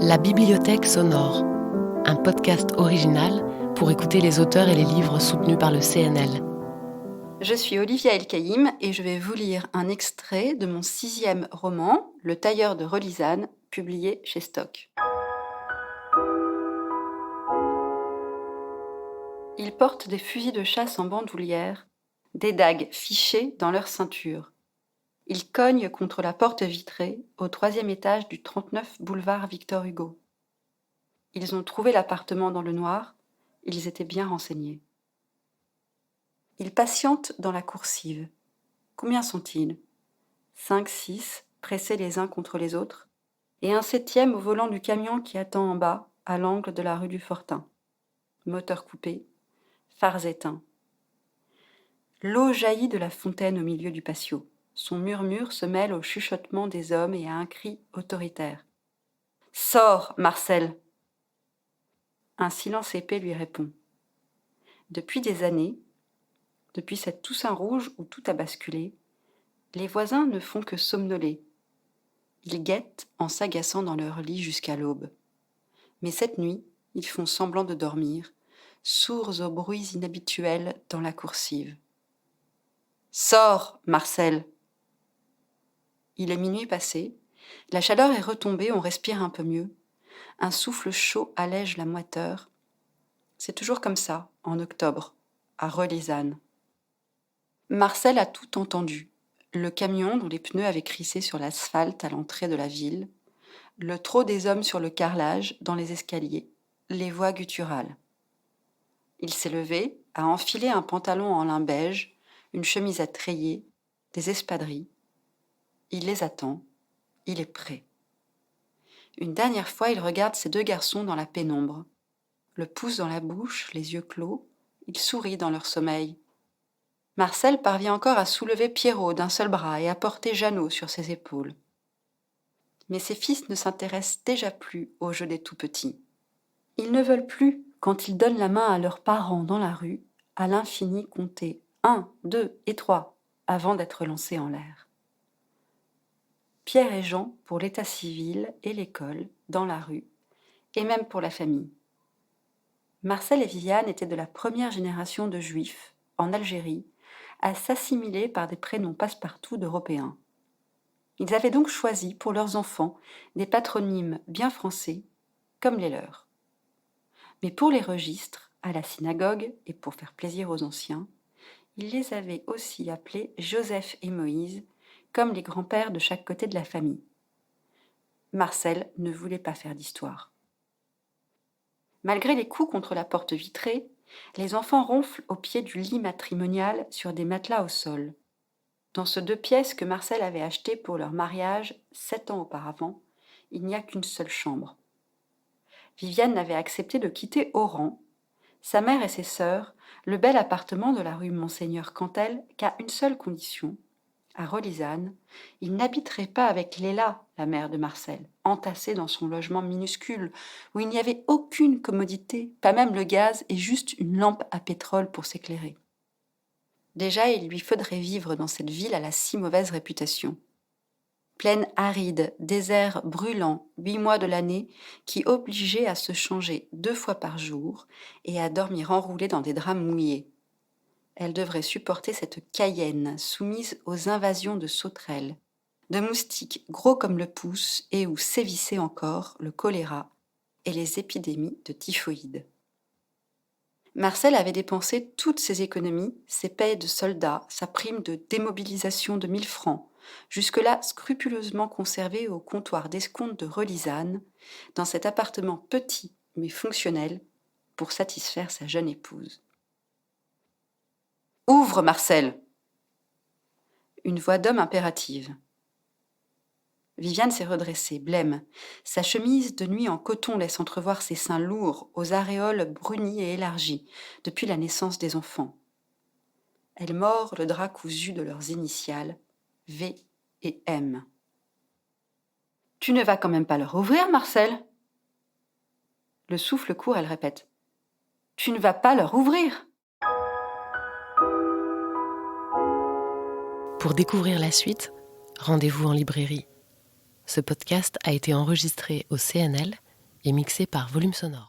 La Bibliothèque sonore, un podcast original pour écouter les auteurs et les livres soutenus par le CNL. Je suis Olivia El-Kaïm et je vais vous lire un extrait de mon 6e roman, Le tailleur de Relisane, publié chez Stock. Ils portent des fusils de chasse en bandoulière, des dagues fichées dans leur ceinture. Ils cognent contre la porte vitrée au 3e étage du 39 boulevard Victor Hugo. Ils ont trouvé l'appartement dans le noir, ils étaient bien renseignés. Ils patientent dans la coursive. Combien sont-ils ? 5, 6, pressés les uns contre les autres, et un 7e au volant du camion qui attend en bas, à l'angle de la rue du Fortin. Moteur coupé, phares éteints. L'eau jaillit de la fontaine au milieu du patio. Son murmure se mêle au chuchotement des hommes et à un cri autoritaire. « Sors, Marcel !» Un silence épais lui répond. Depuis des années, depuis cette Toussaint rouge où tout a basculé, les voisins ne font que somnoler. Ils guettent en s'agaçant dans leur lit jusqu'à l'aube. Mais cette nuit, ils font semblant de dormir, sourds aux bruits inhabituels dans la coursive. « Sors, Marcel !» Il est minuit passé, la chaleur est retombée, on respire un peu mieux. Un souffle chaud allège la moiteur. C'est toujours comme ça, en octobre, à Relisane. Marcel a tout entendu. Le camion dont les pneus avaient crissé sur l'asphalte à l'entrée de la ville, le trot des hommes sur le carrelage, dans les escaliers, les voix gutturales. Il s'est levé, a enfilé un pantalon en lin beige, une chemise à treillis, des espadrilles. Il les attend, il est prêt. Une dernière fois, il regarde ces 2 garçons dans la pénombre. Le pouce dans la bouche, les yeux clos, il sourit dans leur sommeil. Marcel parvient encore à soulever Pierrot d'un seul bras et à porter Jeannot sur ses épaules. Mais ses fils ne s'intéressent déjà plus au jeu des tout-petits. Ils ne veulent plus, quand ils donnent la main à leurs parents dans la rue, à l'infini compter 1, 2 et 3 avant d'être lancés en l'air. Pierre et Jean pour l'état civil et l'école, dans la rue, et même pour la famille. Marcel et Viviane étaient de la première génération de juifs, en Algérie, à s'assimiler par des prénoms passe-partout d'Européens. Ils avaient donc choisi pour leurs enfants des patronymes bien français, comme les leurs. Mais pour les registres, à la synagogue, et pour faire plaisir aux anciens, ils les avaient aussi appelés Joseph et Moïse, comme les grands-pères de chaque côté de la famille. Marcel ne voulait pas faire d'histoire. Malgré les coups contre la porte vitrée, les enfants ronflent au pied du lit matrimonial sur des matelas au sol. Dans ce 2 pièces que Marcel avait acheté pour leur mariage 7 ans auparavant, il n'y a qu'une seule chambre. Viviane n'avait accepté de quitter Oran, sa mère et ses sœurs, le bel appartement de la rue Monseigneur Cantel, qu'à une seule condition. À Relisane, il n'habiterait pas avec Léla, la mère de Marcel, entassée dans son logement minuscule, où il n'y avait aucune commodité, pas même le gaz et juste une lampe à pétrole pour s'éclairer. Déjà, il lui faudrait vivre dans cette ville à la si mauvaise réputation. Plaine aride, désert brûlant, 8 mois de l'année, qui obligeait à se changer 2 fois par jour et à dormir enroulée dans des draps mouillés. Elle devrait supporter cette Cayenne soumise aux invasions de sauterelles, de moustiques gros comme le pouce et où sévissaient encore le choléra et les épidémies de typhoïde. Marcel avait dépensé toutes ses économies, ses payes de soldats, sa prime de démobilisation de 1000 francs, jusque-là scrupuleusement conservée au comptoir d'escompte de Relisane, dans cet appartement petit mais fonctionnel, pour satisfaire sa jeune épouse. « Ouvre, Marcel !» Une voix d'homme impérative. Viviane s'est redressée, blême. Sa chemise de nuit en coton laisse entrevoir ses seins lourds, aux aréoles brunies et élargies, depuis la naissance des enfants. Elle mord le drap cousu de leurs initiales, V et M. « Tu ne vas quand même pas leur ouvrir, Marcel ?» Le souffle court, elle répète. « Tu ne vas pas leur ouvrir ?» Pour découvrir la suite, rendez-vous en librairie. Ce podcast a été enregistré au CNL est mixé par Volume Sonore.